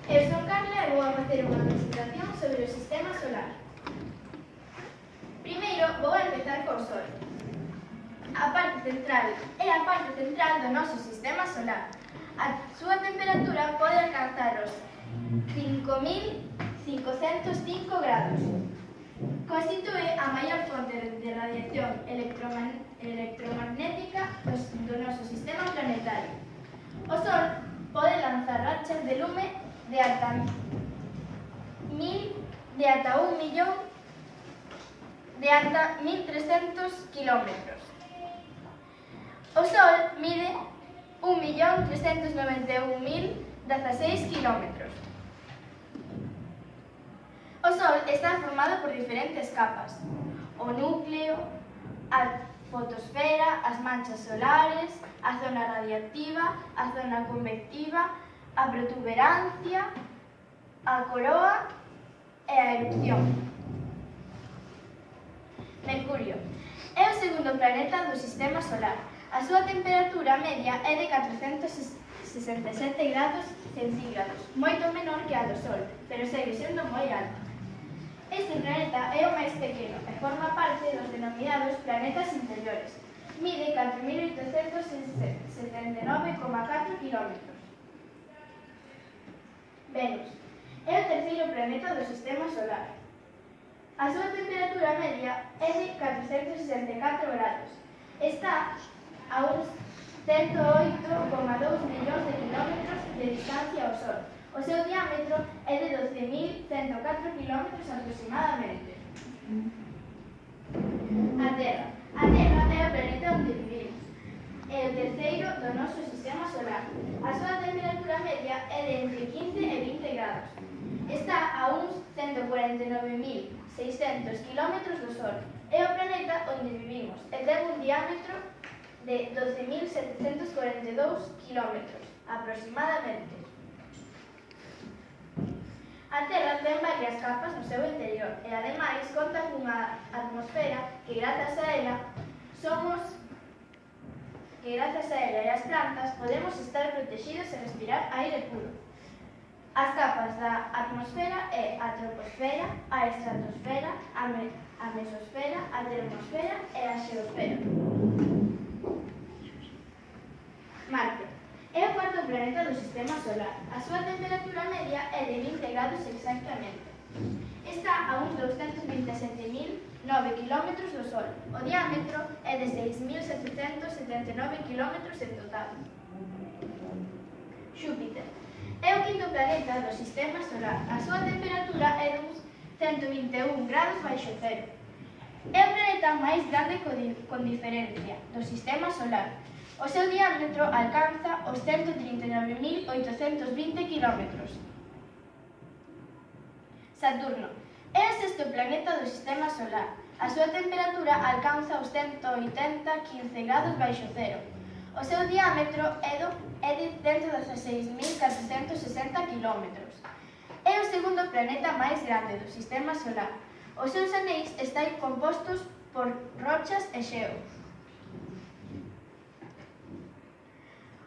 Eu son Carla e vou a facer unha presentación sobre o sistema solar. Primeiro, vou empezar co Sol. A parte central é a parte central do noso sistema solar. A súa temperatura pode alcanzar os 5.505 grados. Constitúe a maior fonte de radiación electromagnética do noso sistema planetario. O Sol pode lanzar rachas de lume de ata 1.300 kilómetros. O Sol mide 1.391.016 kilómetros. O Sol está formado por diferentes capas: o núcleo, a fotosfera, as manchas solares, a zona radiactiva, a zona convectiva, a protuberancia, a coroa e a erupción. Mercurio é o segundo planeta do sistema solar. A súa temperatura media é de 467 grados centígrados, moito menor que a do Sol, pero segue sendo moi alta. Este planeta é o máis pequeno e forma parte dos denominados planetas interiores. Mide 4.879,4 kilómetros. Venus é o terceiro planeta do sistema solar. A súa temperatura media é de 464 grados. Está a uns 108,2 millóns de kilómetros de distancia ao Sol. O seu diámetro é de 12.104 kilómetros aproximadamente. A Terra. A Terra é o planeta onde vivimos. É o terceiro do noso sistema solar. A súa temperatura media é de entre 15 e 20 grados. Está a uns 149.600 kilómetros do Sol. É o planeta onde vivimos e ten un diámetro de 12.742 kilómetros aproximadamente. A Terra ten varias capas no seu interior e, ademais, conta cunha atmosfera que, grazas a ela e as plantas, podemos estar protegidos e respirar aire puro. As capas da atmosfera é a troposfera, a estratosfera, a mesosfera, a termosfera e a xeosfera. Marte é o cuarto planeta do sistema solar. A súa temperatura media é de 20 grados exactamente. Está a uns 227.009 kilómetros do Sol. O diámetro é de 6.779 kilómetros en total. Xúpiter é o quinto planeta do sistema solar. A súa temperatura é de uns 121 grados baixo cero. É o planeta máis grande con diferencia do sistema solar. O seu diámetro alcanza os 139.820 kilómetros. Saturno é o sexto planeta do sistema solar. A súa temperatura alcanza os 180,15 grados baixo cero. O seu diámetro é de 116.460 kilómetros. É o segundo planeta máis grande do sistema solar. Os seus anéis están compostos por rochas e xeo.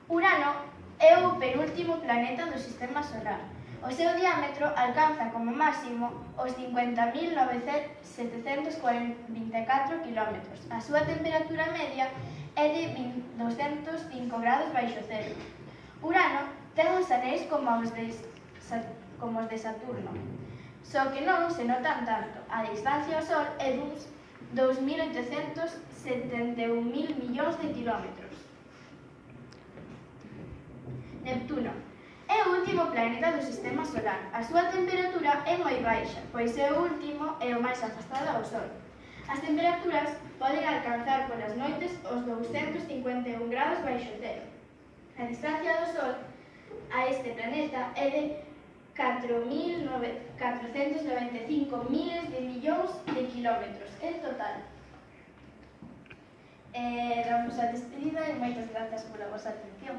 Urano é o penúltimo planeta do sistema solar. O seu diámetro alcanza como máximo os 50.724 kilómetros. A súa temperatura media é de 205 grados baixo cero. Urano ten uns anéis como os de Saturno, só que non se notan tanto. A distancia ao Sol é duns 2.871.000 millóns de kilómetros. Neptuno é o último planeta do sistema solar. A súa temperatura é moi baixa, pois é o último e o máis afastado ao Sol. As temperaturas poden alcanzar polas noites os 251 grados baixo cero. A distancia do Sol a este planeta é de 4.495 miles de millóns de kilómetros en total. Damos a despedida e moitas grazas pola vosa atención.